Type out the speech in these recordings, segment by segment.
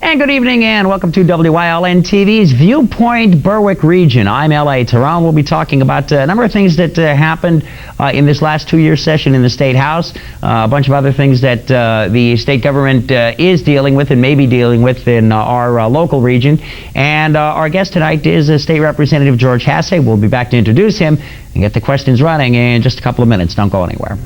And good evening and welcome to WYLN TV's Viewpoint Berwick region. I'm L.A. Tarone. We'll be talking about a number of things that happened in this last two-year session in the State House, a bunch of other things that the state government is dealing with and may be dealing with in our local region. And our guest tonight is State Representative George Hasay. We'll be back to introduce him and get the questions running in just a couple of minutes. Don't go anywhere.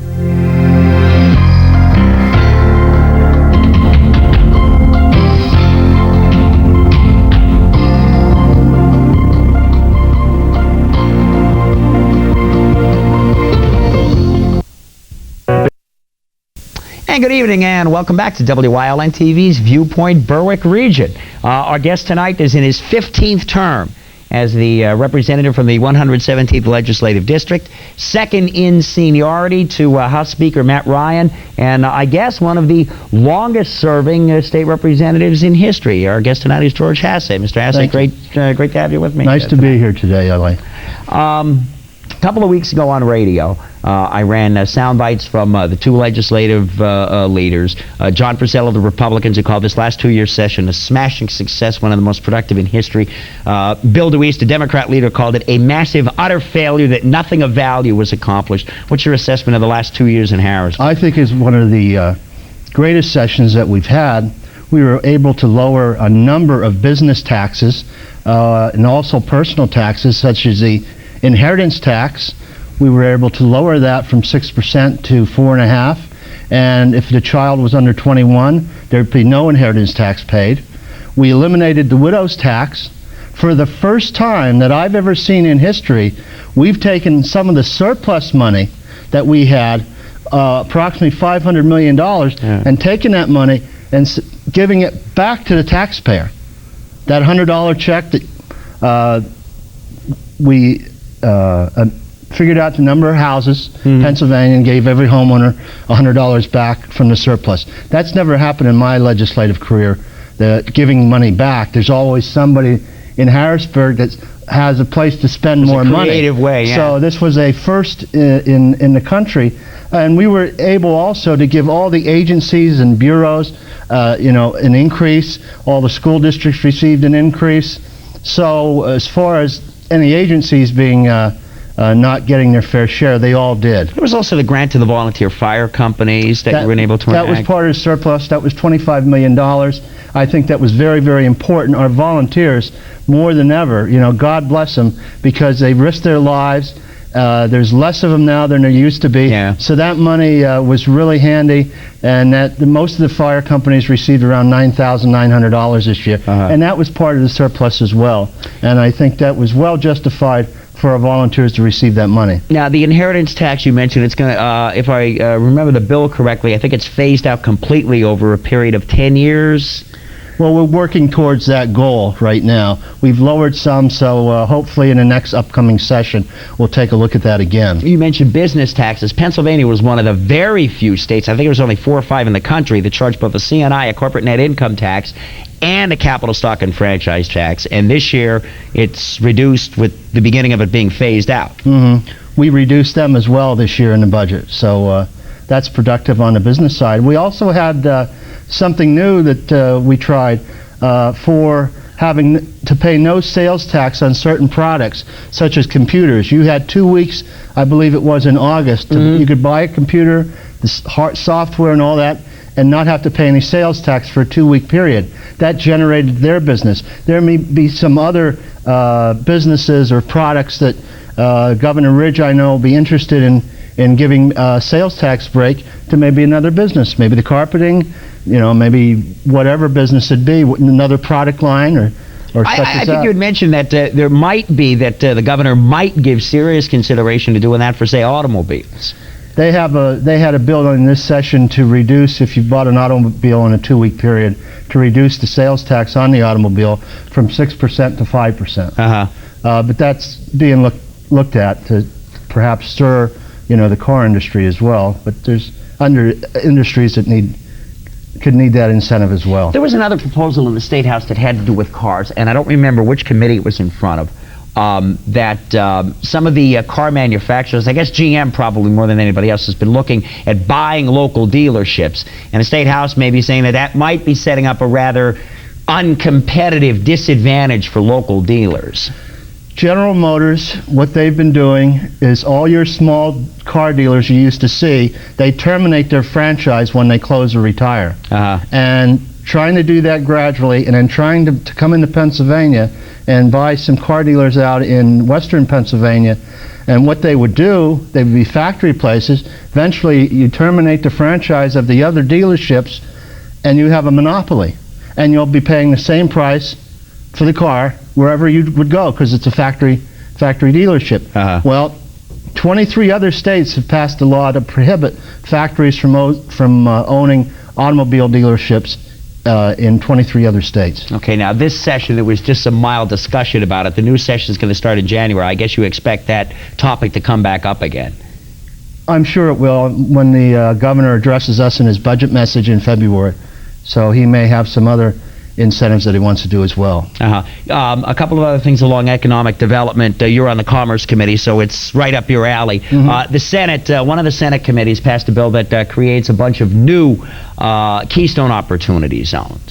Good evening and welcome back to WYLN TV's Viewpoint Berwick region. Our guest tonight is in his 15th term as the representative from the 117th Legislative District, second in seniority to House Speaker Matt Ryan, and I guess one of the longest-serving state representatives in history. Our guest tonight is George Hasay. Mr. Hasay, great to have you with me. Nice to be here today, L.A. A couple of weeks ago on radio, I ran sound bites from the two legislative leaders. John Purcell of the Republicans, who called this last two-year session a smashing success, one of the most productive in history. Bill DeWeese, the Democrat leader, called it a massive, utter failure that nothing of value was accomplished. What's your assessment of the last 2 years in Harrisburg? I think it's one of the greatest sessions that we've had. We were able to lower a number of business taxes and also personal taxes, such as the inheritance tax. We were able to lower that from 6% to 4.5%, and if the child was under 21, there'd be no inheritance tax paid. We eliminated the widow's tax. For the first time that I've ever seen in history, we've taken some of the surplus money that we had, approximately $500 million, and taken that money and giving it back to the taxpayer. That $100 check that we figured out the number of houses in Pennsylvania and gave every homeowner $100 back from the surplus. That's never happened in my legislative career, giving money back. There's always somebody in Harrisburg that has a place to spend more money. Creative way, yeah. So this was a first in the country. And we were able also to give all the agencies and bureaus an increase. All the school districts received an increase. So as far as any agencies being not getting their fair share, they all did. There was also the grant to the volunteer fire companies that you were able to enact. That was part of the surplus. That was $25 million. I think that was very, very important. Our volunteers, more than ever, God bless them, because they risked their lives. There's less of them now than there used to be. Yeah. So that money was really handy, and that most of the fire companies received around $9,900 this year, and that was part of the surplus as well. And I think that was well justified for our volunteers to receive that money. Now, the inheritance tax you mentioned, it's going to, if I remember the bill correctly, I think it's phased out completely over a period of 10 years. Well, we're working towards that goal right now. We've lowered some, so hopefully in the next upcoming session, we'll take a look at that again. You mentioned business taxes. Pennsylvania was one of the very few states, I think there was only 4 or 5 in the country, that charged both a CNI, a corporate net income tax, and a capital stock and franchise tax. And this year, it's reduced with the beginning of it being phased out. We reduced them as well this year in the budget, so that's productive on the business side. We also had something new that we tried for having to pay no sales tax on certain products, such as computers. You had 2 weeks, I believe it was in August, you could buy a computer, the software and all that, and not have to pay any sales tax for a 2-week period. That generated their business. There may be some other businesses or products that Governor Ridge, I know, will be interested in giving a sales tax break to maybe another business, maybe the carpeting, maybe whatever business it'd be, another product line or such as that. I think you had mentioned that there might be that the governor might give serious consideration to doing that for, say, automobiles. They had a bill in this session to reduce, if you bought an automobile in a 2-week period, to reduce the sales tax on the automobile from 6% to 5%. But that's being looked at to perhaps stir, the car industry as well. But there's industries that could need that incentive as well. There was another proposal in the State House that had to do with cars, and I don't remember which committee it was in front of. That some of the car manufacturers, I guess GM probably more than anybody else, has been looking at buying local dealerships. And the State House may be saying that that might be setting up a rather uncompetitive disadvantage for local dealers? General Motors, what they've been doing is all your small car dealers you used to see, they terminate their franchise when they close or retire. And trying to do that gradually, and then trying to come into Pennsylvania and buy some car dealers out in western Pennsylvania. And what they would do, they would be factory places. Eventually, you terminate the franchise of the other dealerships, and you have a monopoly. And you'll be paying the same price for the car wherever you would go, because it's a factory dealership. Well, 23 other states have passed a law to prohibit factories from owning automobile dealerships in 23 other states. Okay, now this session, there was just some mild discussion about it. The new session is going to start in January. I guess you expect that topic to come back up again. I'm sure it will when the governor addresses us in his budget message in February. So he may have some other incentives that he wants to do as well. A couple of other things along economic development. You're on the Commerce Committee, so it's right up your alley. The Senate, one of the Senate committees passed a bill that creates a bunch of new Keystone Opportunity Zones.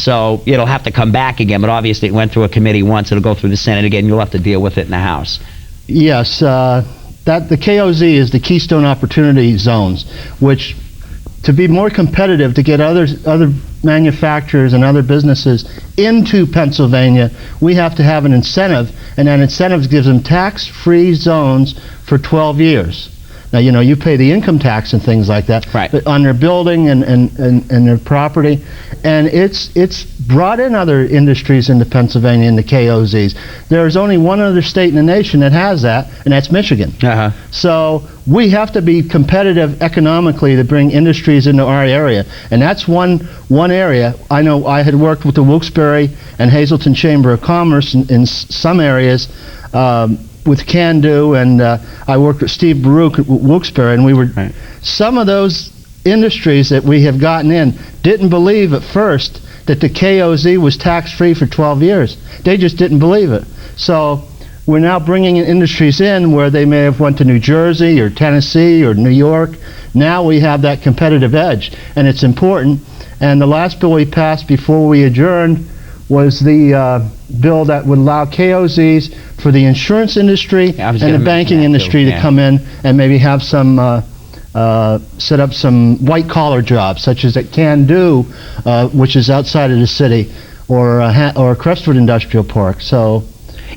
So it'll have to come back again, but obviously it went through a committee once. It'll go through the Senate again. You'll have to deal with it in the House. Yes, the KOZ is the Keystone Opportunity Zones, which, to be more competitive, to get other manufacturers and other businesses into Pennsylvania, we have to have an incentive, and that incentive gives them tax-free zones for 12 years. Now, you know, you pay the income tax and things like that, right, but on their building and their property, and it's brought in other industries into Pennsylvania in the KOZs. There's only one other state in the nation that has that, and that's Michigan. So we have to be competitive economically to bring industries into our area, and that's one area. I know I had worked with the Wilkes-Barre and Hazelton Chamber of Commerce in some areas, with Can Do, and I worked with Steve Baruch at Wilkes-Barre, and we were, some of those industries that we have gotten in didn't believe at first that the KOZ was tax-free for 12 years. They just didn't believe it. So we're now bringing in industries in where they may have went to New Jersey or Tennessee or New York. Now we have that competitive edge, and it's important. And the last bill we passed before we adjourned was the bill that would allow KOZs for the insurance industry and the banking industry to come in and maybe have some, set up some white-collar jobs, such as at Can Do, which is outside of the city, or Crestwood Industrial Park. So,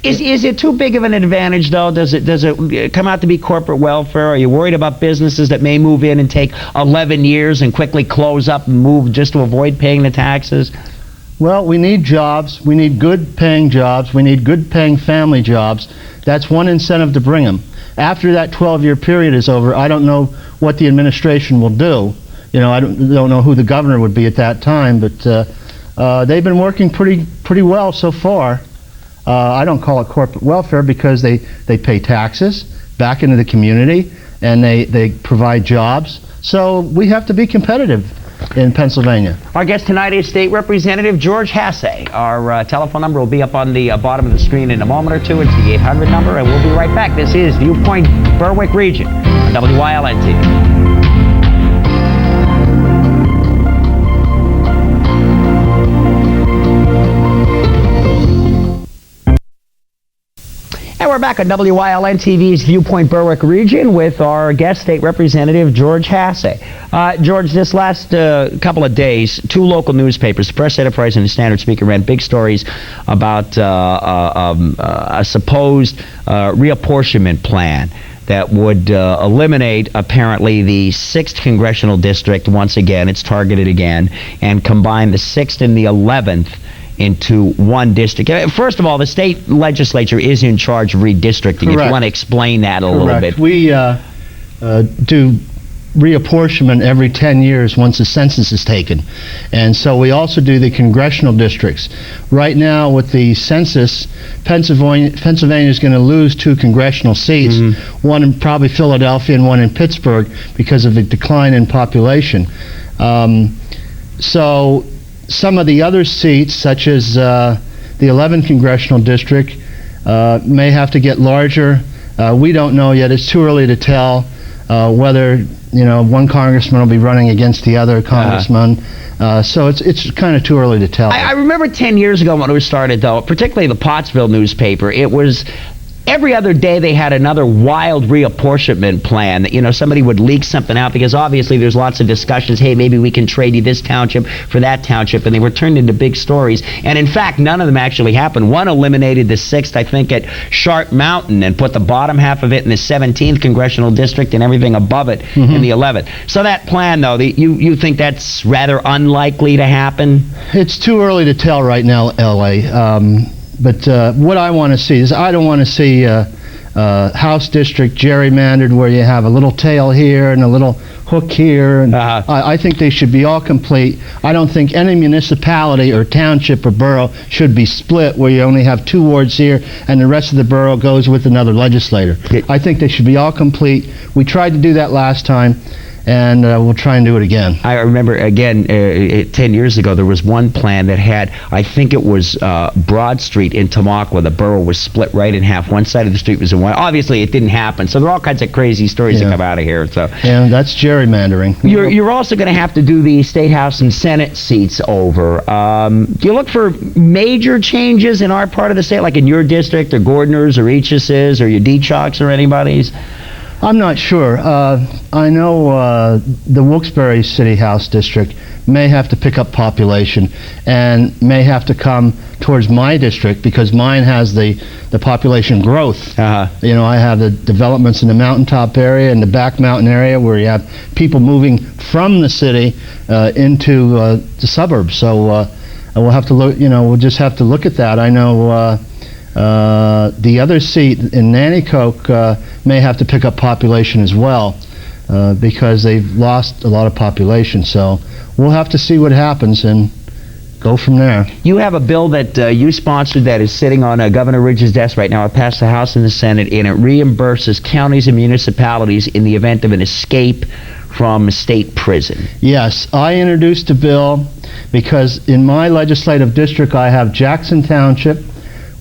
is it too big of an advantage, though? Does it come out to be corporate welfare? Are you worried about businesses that may move in and take 11 years and quickly close up and move just to avoid paying the taxes? Well, we need jobs. We need good-paying jobs. We need good-paying family jobs. That's one incentive to bring them. After that 12-year period is over, I don't know what the administration will do. You know, I don't know who the governor would be at that time, but they've been working pretty well so far. I don't call it corporate welfare because they pay taxes back into the community, and they provide jobs. So we have to be competitive in Pennsylvania. Our guest tonight is State Representative George Hasay. Our telephone number will be up on the bottom of the screen in a moment or two. It's the 800 number, and we'll be right back. This is Viewpoint Berwick Region on WYLN TV. And we're back on WYLN TV's Viewpoint Berwick Region with our guest State Representative George Hasay. George, this last couple of days, two local newspapers, the Press Enterprise and the Standard Speaker, ran big stories about a supposed reapportionment plan that would eliminate, apparently, the 6th Congressional District once again. It's targeted again, and combine the 6th and the 11th into one district. First of all, the state legislature is in charge of redistricting. Correct. If you want to explain that a little bit. We do reapportionment every 10 years once the census is taken. And so we also do the congressional districts. Right now, with the census, Pennsylvania is going to lose 2 congressional seats, one in probably Philadelphia and one in Pittsburgh, because of the decline in population. So some of the other seats, such as the 11th Congressional District, may have to get larger. We don't know yet. It's too early to tell whether one congressman will be running against the other congressman. So it's kind of too early to tell. I remember 10 years ago when it was started, though, particularly the Pottsville newspaper, it was every other day they had another wild reapportionment plan that, somebody would leak something out, because obviously there's lots of discussions, hey, maybe we can trade you this township for that township, and they were turned into big stories. And in fact, none of them actually happened. One eliminated the 6th, I think, at Sharp Mountain and put the bottom half of it in the 17th congressional district and everything above it in the 11th. So that plan, though, you think that's rather unlikely to happen? It's too early to tell right now, L.A. But what I want to see is, I don't want to see House District gerrymandered where you have a little tail here and a little hook here. And I think they should be all complete. I don't think any municipality or township or borough should be split where you only have 2 wards here and the rest of the borough goes with another legislator. I think they should be all complete. We tried to do that last time, and we'll try and do it again. I remember, again, 10 years ago, there was one plan that had, I think it was Broad Street in Tamaqua. The borough was split right in half. One side of the street was in one. Obviously, it didn't happen. So there are all kinds of crazy stories that come out of here. So and that's gerrymandering. You're also going to have to do the State House and Senate seats over. Do you look for major changes in our part of the state, like in your district, or Gordner's, or Eaches's, or your D-Chalks, or anybody's? I'm not sure. I know the Wilkes-Barre City House District may have to pick up population and may have to come towards my district, because mine has the population growth. I have the developments in the mountaintop area and the back mountain area where you have people moving from the city into the suburbs. So we'll have to look. We'll just have to look at that. I know. The other seat in Nanticoke may have to pick up population as well, because they've lost a lot of population. So we'll have to see what happens and go from there. You have a bill that you sponsored that is sitting on Governor Ridge's desk right now. It passed the House and the Senate, and it reimburses counties and municipalities in the event of an escape from state prison. Yes, I introduced a bill because in my legislative district I have Jackson Township,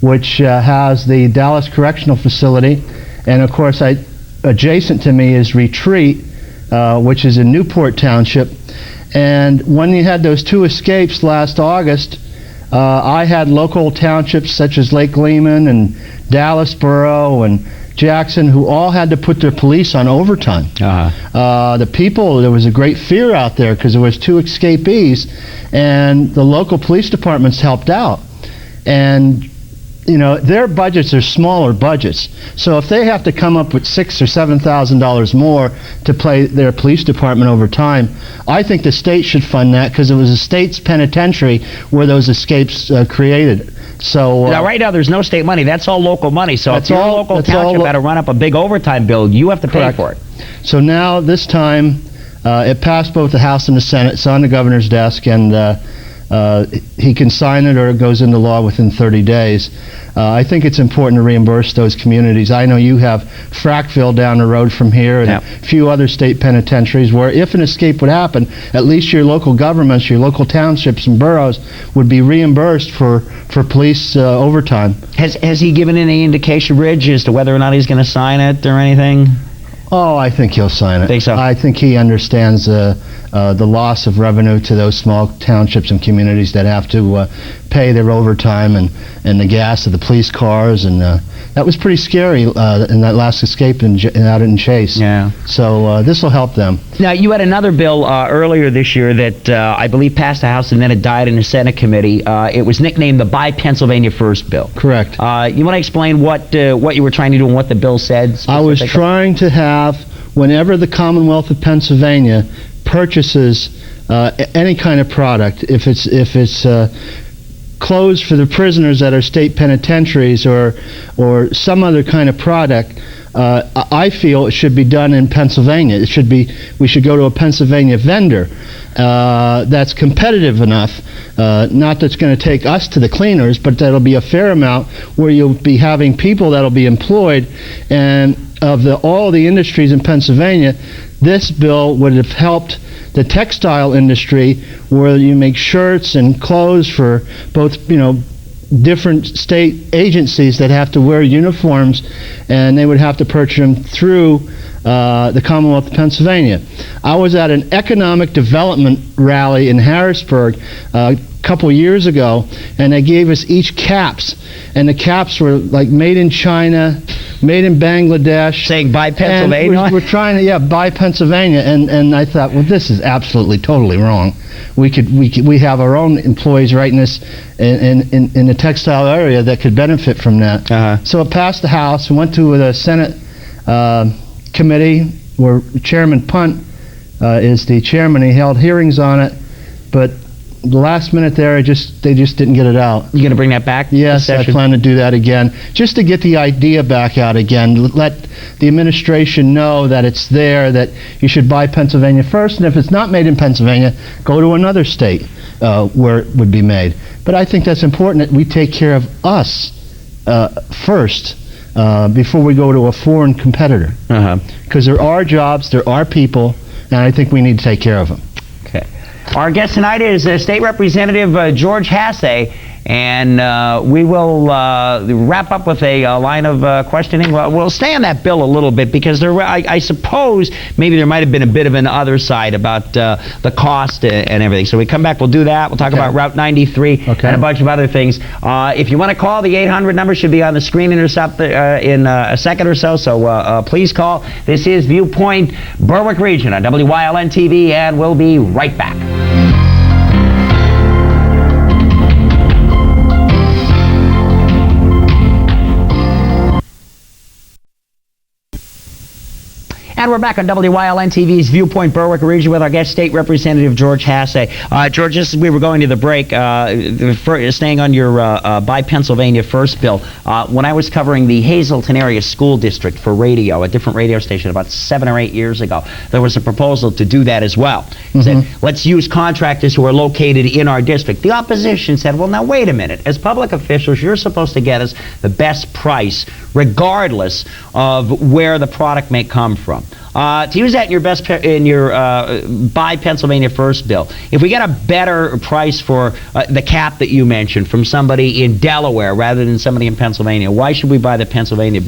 which has the Dallas Correctional Facility, and of course adjacent to me is Retreat, which is in Newport Township. And when you had those 2 escapes last August, I had local townships such as Lake Lehman and Dallas Borough and Jackson, who all had to put their police on overtime. The people, there was a great fear out there because there was 2 escapees, and the local police departments helped out. And their budgets are smaller budgets. So if they have to come up with $6,000 or $7,000 more to pay their police department over time, I think the state should fund that, because it was the state's penitentiary where those escapes created. So now, right now, there's no state money. That's all local money. So if your local township had to run up a big overtime bill, you have to pay for it. So now, this time, it passed both the House and the Senate. It's on the governor's desk, and he can sign it, or it goes into law within 30 days. I think it's important to reimburse those communities. I know you have Frackville down the road from here, and a few other state penitentiaries where if an escape would happen, at least your local governments, your local townships and boroughs would be reimbursed for police overtime. Has he given any indication, Ridge, as to whether or not he's going to sign it or anything? Oh, I think he'll sign it. Think so? I think he understands the loss of revenue to those small townships and communities that have to pay their overtime and the gas of the police cars, and that was pretty scary in that last escape out in Chase. Yeah. So this will help them. Now, you had another bill earlier this year that I believe passed the House and then it died in the Senate committee. It was nicknamed the Buy Pennsylvania First bill. Correct. You want to explain what you were trying to do and what the bill said? I was trying to have, whenever the Commonwealth of Pennsylvania purchases any kind of product, if it's clothes for the prisoners that are state penitentiaries or some other kind of product, I feel it should be done in Pennsylvania. We should go to a Pennsylvania vendor that's competitive enough, not that's going to take us to the cleaners, but that'll be a fair amount where you'll be having people that'll be employed. And of all the industries in Pennsylvania, this bill would have helped the textile industry, where you make shirts and clothes for both, different state agencies that have to wear uniforms, and they would have to purchase them through the Commonwealth of Pennsylvania. I was at an economic development rally in Harrisburg a couple years ago, and they gave us each caps, and the caps were like made in China, made in Bangladesh. Saying buy Pennsylvania? And we're trying to, buy Pennsylvania, and I thought, well, this is absolutely totally wrong. We have our own employees right in this in the textile area that could benefit from that. So it passed the House and went to the Senate committee where Chairman Punt is the chairman. He held hearings on it, but the last minute there, they just didn't get it out. You going to bring that back? Yes, I plan to do that again, just to get the idea back out again. Let the administration know that it's there, that you should buy Pennsylvania first, and if it's not made in Pennsylvania, go to another state where it would be made. But I think that's important that we take care of us first before we go to a foreign competitor. Because there are jobs, there are people, and I think we need to take care of them. Okay. Our guest tonight is State Representative George Hasay, and we will wrap up with a line of questioning. We'll stay on that bill a little bit because I suppose maybe there might have been a bit of an other side about the cost and everything. So we come back, we'll do that. We'll talk about Route 93 and a bunch of other things. If you want to call, the 800 number should be on the screen in a second or so. So please call. This is Viewpoint Berwick Region on WYLN TV, and we'll be right back. And we're back on WYLN TV's Viewpoint Berwick Region with our guest, State Representative George Hasay. George, just as we were going to the break, staying on your Buy Pennsylvania First bill, when I was covering the Hazelton area school district for radio, a different radio station about 7 or 8 years ago, there was a proposal to do that as well. Said, let's use contractors who are located in our district. The opposition said, well, now wait a minute. As public officials, you're supposed to get us the best price regardless of where the product may come from. To use that in your Buy Pennsylvania First bill, if we get a better price for the cap that you mentioned from somebody in Delaware rather than somebody in Pennsylvania, why should we buy the Pennsylvania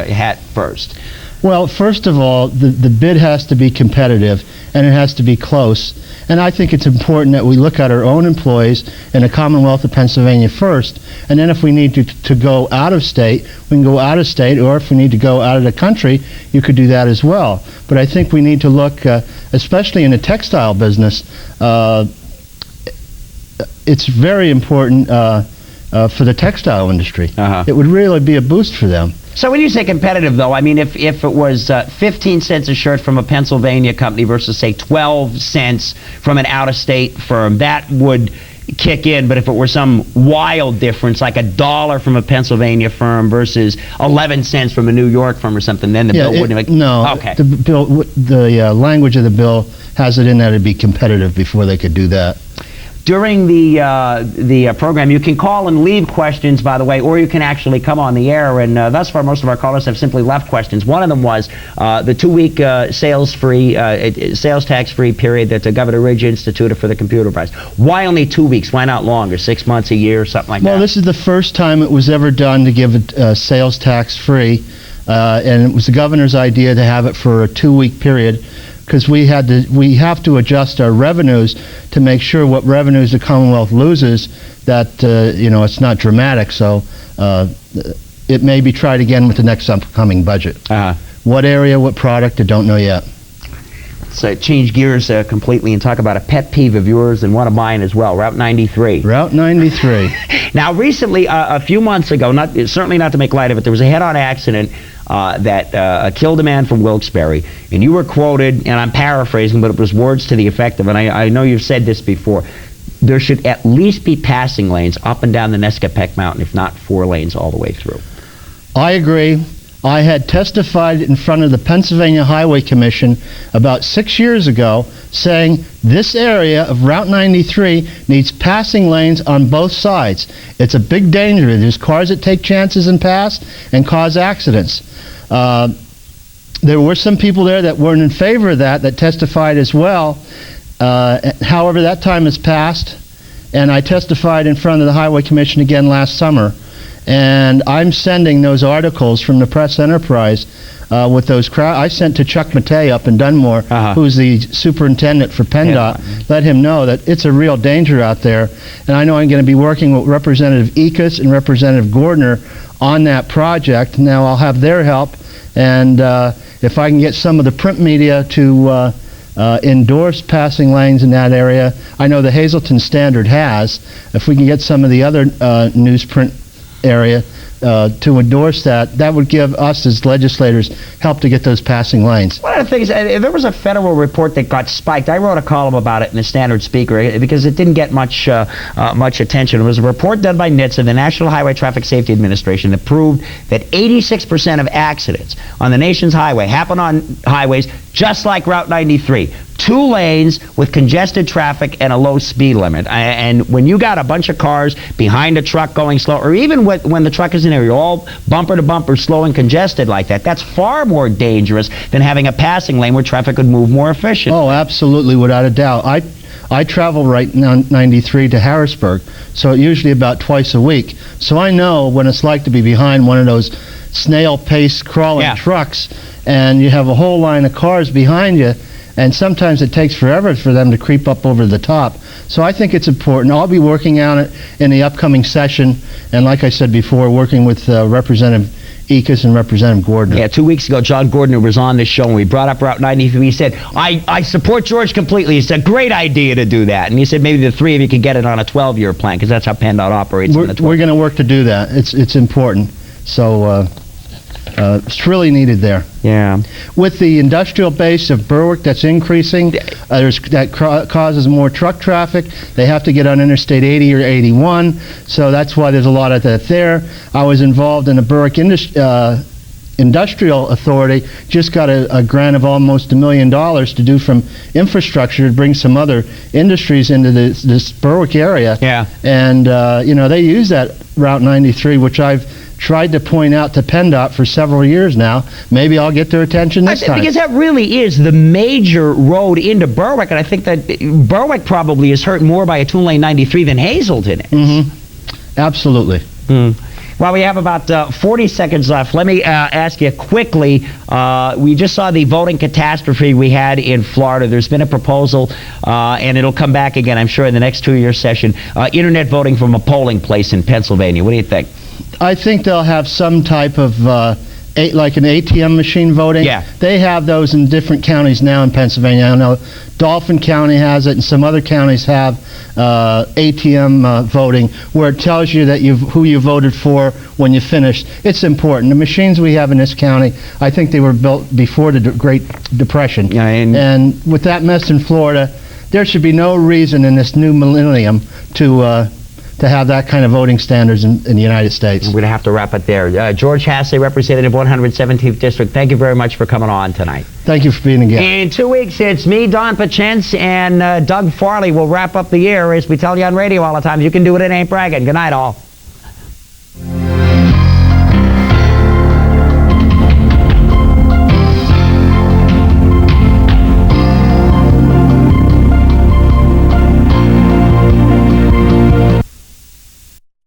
hat first? Well, first of all, the bid has to be competitive, and it has to be close. And I think it's important that we look at our own employees in the Commonwealth of Pennsylvania first, and then if we need to go out of state, we can go out of state, or if we need to go out of the country, you could do that as well. But I think we need to look, especially in the textile business, it's very important for the textile industry. It would really be a boost for them. So when you say competitive, though, I mean, if it was 15 cents a shirt from a Pennsylvania company versus, say, 12 cents from an out-of-state firm, that would kick in. But if it were some wild difference, like $1 from a Pennsylvania firm versus 11 cents from a New York firm or something, then the bill wouldn't... No. Okay. The language of the bill has it in that it'd be competitive before they could do that. During the program, you can call and leave questions, by the way, or you can actually come on the air, and thus far most of our callers have simply left questions. One of them was the 2-week sales tax-free period that Governor Ridge instituted for the computer price. Why only 2 weeks? Why not longer? 6 months, a year, something like that? Well, this is the first time it was ever done to give it sales tax-free, and it was the governor's idea to have it for a 2-week period, because we have to adjust our revenues to make sure what revenues the Commonwealth loses, that it's not dramatic. So it may be tried again with the next upcoming budget. What area, what product, I don't know yet. Let's change gears completely and talk about a pet peeve of yours and one of mine as well, Route 93. Route 93. Now, recently, a few months ago, certainly not to make light of it, there was a head-on accident that killed a man from Wilkes-Barre, and you were quoted, and I'm paraphrasing, but it was words to the effect of, and I know you've said this before, there should at least be passing lanes up and down the Nescapec Mountain, if not 4 lanes all the way through. I agree. I had testified in front of the Pennsylvania Highway Commission about 6 years ago saying this area of Route 93 needs passing lanes on both sides. It's a big danger. There's cars that take chances and pass and cause accidents. There were some people there that weren't in favor of that testified as well. However, that time has passed, and I testified in front of the Highway Commission again last summer. And I'm sending those articles from the Press Enterprise with those crowd. I sent to Chuck Matei up in Dunmore, who's the superintendent for PennDOT, let him know that it's a real danger out there. And I know I'm going to be working with Representative Ekus and Representative Gordner on that project. Now I'll have their help, and if I can get some of the print media to endorse passing lanes in that area. I know the Hazelton Standard has. If we can get some of the other newsprint area to endorse that, that would give us as legislators help to get those passing lanes. One of the things, there was a federal report that got spiked. I wrote a column about it in the Standard Speaker because it didn't get much attention. It was a report done by NHTSA, the National Highway Traffic Safety Administration, that proved that 86% of accidents on the nation's highway happen on highways just like Route 93. 2 lanes with congested traffic and a low speed limit. And when you got a bunch of cars behind a truck going slow, or even when the truck is in there, you're all bumper to bumper, slow and congested like that, that's far more dangerous than having a passing lane where traffic would move more efficiently. Oh, absolutely, without a doubt. I travel right now 93 to Harrisburg, so usually about twice a week. So I know what it's like to be behind one of those snail-pace crawling trucks, and you have a whole line of cars behind you, and sometimes it takes forever for them to creep up over the top. So I think it's important. I'll be working on it in the upcoming session, and like I said before, working with Representative Ekus and Representative Gordner. Yeah, 2 weeks ago, John Gordner was on this show, and we brought up Route 93. He said, I support George completely. It's a great idea to do that. And he said maybe the 3 of you could get it on a 12-year plan, because that's how PennDOT operates. We're going to work to do that. It's important. So it's really needed there. Yeah. With the industrial base of Berwick that's increasing, that causes more truck traffic. They have to get on Interstate 80 or 81, so that's why there's a lot of that there. I was involved in the Berwick Industrial Authority, just got a grant of almost $1 million to do from infrastructure to bring some other industries into this Berwick area. Yeah. And, they use that Route 93, which I've tried to point out to PennDOT for several years now. Maybe I'll get their attention this time. Because that really is the major road into Berwick, and I think that Berwick probably is hurt more by a 2-lane 93 than Hazelton is. Mm-hmm. Absolutely. Well, we have about 40 seconds left. Let me ask you quickly, we just saw the voting catastrophe we had in Florida. There's been a proposal, and it'll come back again, I'm sure, in the next 2-year session, internet voting from a polling place in Pennsylvania. What do you think? I think they'll have some type of, like an ATM machine voting. Yeah. They have those in different counties now in Pennsylvania. I know Dauphin County has it, and some other counties have ATM voting, where it tells you that who you voted for when you finished. It's important. The machines we have in this county, I think they were built before the Great Depression. Yeah, and with that mess in Florida, there should be no reason in this new millennium to have that kind of voting standards in the United States. We're going to have to wrap it there. George Hasay, Representative 117th District, thank you very much for coming on tonight. Thank you for being a guest. In 2 weeks, it's me, Don Pachence, and Doug Farley will wrap up the year. As we tell you on radio all the time, you can do it, it ain't bragging. Good night, all.